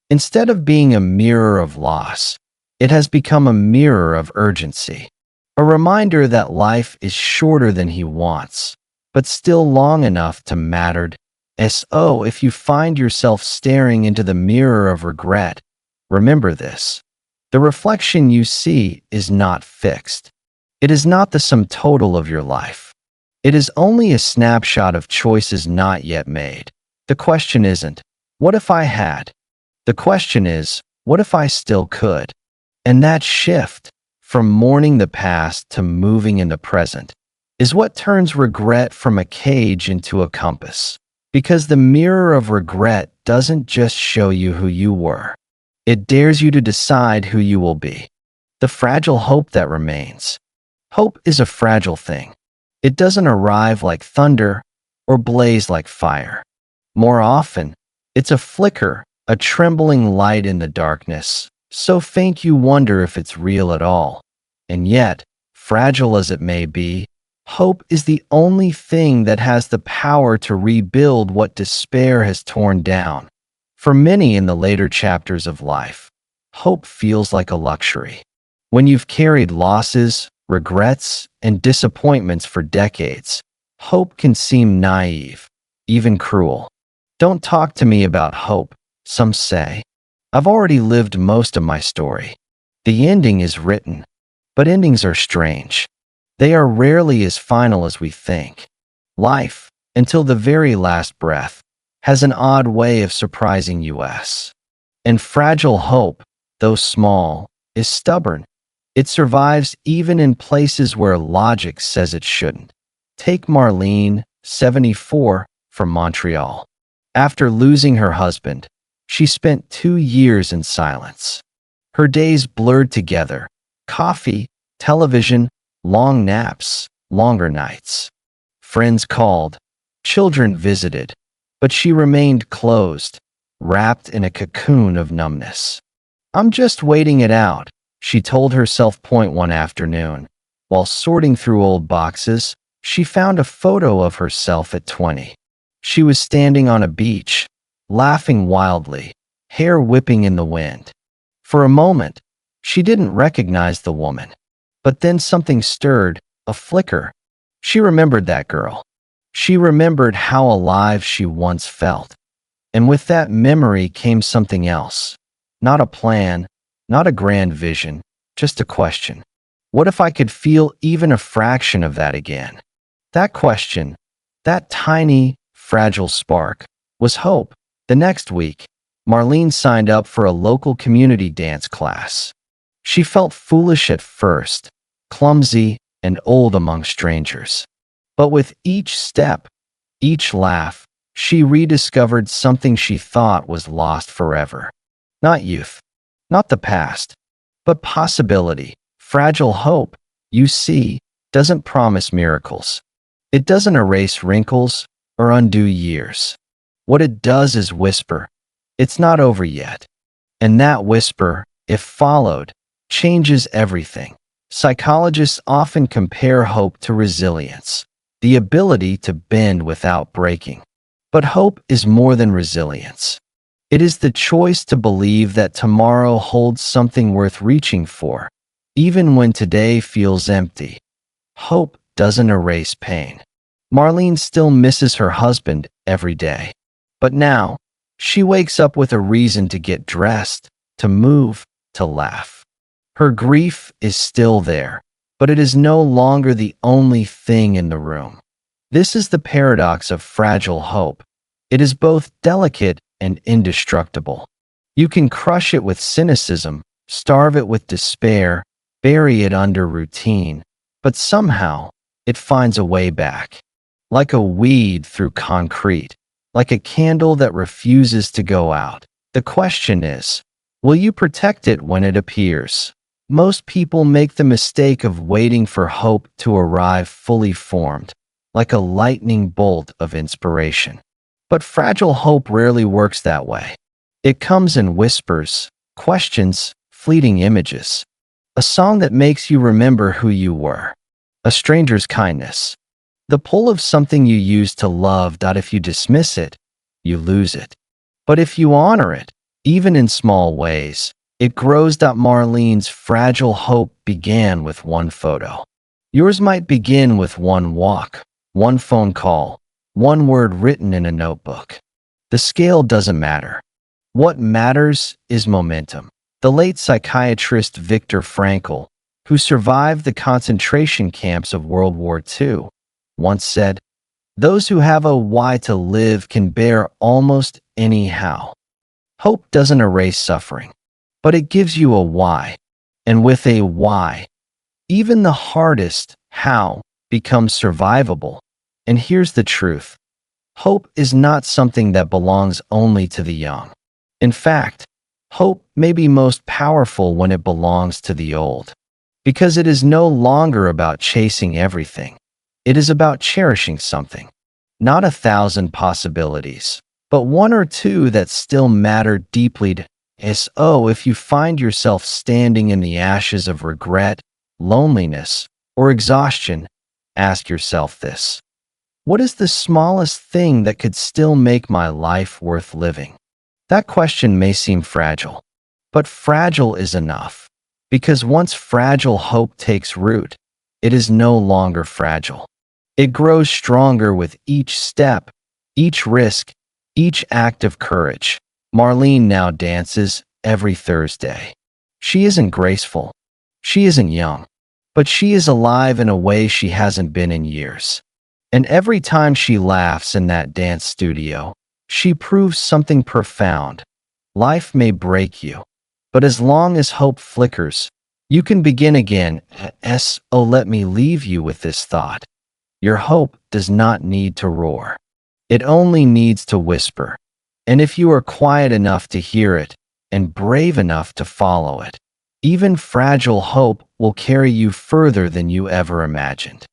Instead of being a mirror of loss, it has become a mirror of urgency. A reminder that life is shorter than he wants, but still long enough to matter. So if you find yourself staring into the mirror of regret, remember this. The reflection you see is not fixed. It is not the sum total of your life. It is only a snapshot of choices not yet made. The question isn't, what if I had? The question is, what if I still could? And that shift, from mourning the past to moving in the present, is what turns regret from a cage into a compass. Because the mirror of regret doesn't just show you who you were. It dares you to decide who you will be. The fragile hope that remains. Hope is a fragile thing. It doesn't arrive like thunder or blaze like fire. More often, it's a flicker, a trembling light in the darkness, so faint you wonder if it's real at all. And yet, fragile as it may be, hope is the only thing that has the power to rebuild what despair has torn down. For many in the later chapters of life, hope feels like a luxury. When you've carried losses, regrets, and disappointments for decades, hope can seem naive, even cruel. Don't talk to me about hope, some say. I've already lived most of my story. The ending is written, but endings are strange. They are rarely as final as we think. Life, until the very last breath, has an odd way of surprising us. And fragile hope, though small, is stubborn. It survives even in places where logic says it shouldn't. Take Marlene, 74, from Montreal. After losing her husband, she spent 2 years in silence. Her days blurred together: coffee, television, long naps, longer nights. Friends called, children visited, but she remained closed, wrapped in a cocoon of numbness. "I'm just waiting it out," she told herself one afternoon. While sorting through old boxes, she found a photo of herself at 20. She was standing on a beach, laughing wildly, hair whipping in the wind. For a moment, she didn't recognize the woman. But then something stirred, a flicker. She remembered that girl. She remembered how alive she once felt. And with that memory came something else. Not a plan, not a grand vision, just a question. What if I could feel even a fraction of that again? That question, that tiny, fragile spark, was hope. The next week, Marlene signed up for a local community dance class. She felt foolish at first, clumsy and old among strangers. But with each step, each laugh, she rediscovered something she thought was lost forever. Not youth, not the past, but possibility. Fragile hope, you see, doesn't promise miracles. It doesn't erase wrinkles or undo years. What it does is whisper, "It's not over yet." And that whisper, if followed, changes everything. Psychologists often compare hope to resilience, the ability to bend without breaking. But hope is more than resilience. It is the choice to believe that tomorrow holds something worth reaching for, even when today feels empty. Hope doesn't erase pain. Marlene still misses her husband every day. But now, she wakes up with a reason to get dressed, to move, to laugh. Her grief is still there, but it is no longer the only thing in the room. This is the paradox of fragile hope. It is both delicate and indestructible. You can crush it with cynicism, starve it with despair, bury it under routine, but somehow it finds a way back. Like a weed through concrete, like a candle that refuses to go out. The question is, will you protect it when it appears? Most people make the mistake of waiting for hope to arrive fully formed, like a lightning bolt of inspiration. But fragile hope rarely works that way. It comes in whispers, questions, fleeting images. A song that makes you remember who you were. A stranger's kindness. The pull of something you used to love. If you dismiss it, you lose it. But if you honor it, even in small ways, it grows. Marlene's fragile hope began with one photo. Yours might begin with one walk, one phone call, one word written in a notebook. The scale doesn't matter. What matters is momentum. The late psychiatrist Viktor Frankl, who survived the concentration camps of World War II, once said, "Those who have a why to live can bear almost anyhow." Hope doesn't erase suffering, but it gives you a why. And with a why, even the hardest how becomes survivable. And here's the truth. Hope is not something that belongs only to the young. In fact, hope may be most powerful when it belongs to the old. Because it is no longer about chasing everything. It is about cherishing something. Not 1,000 possibilities, but one or two that still matter deeply to us. Oh, if you find yourself standing in the ashes of regret, loneliness, or exhaustion, ask yourself this. What is the smallest thing that could still make my life worth living? That question may seem fragile, but fragile is enough. Because once fragile hope takes root, it is no longer fragile. It grows stronger with each step, each risk, each act of courage. Marlene now dances every Thursday. She isn't graceful. She isn't young. But she is alive in a way she hasn't been in years. And every time she laughs in that dance studio, she proves something profound. Life may break you, but as long as hope flickers, you can begin again. Oh, let me leave you with this thought. Your hope does not need to roar. It only needs to whisper. And if you are quiet enough to hear it and brave enough to follow it, even fragile hope will carry you further than you ever imagined.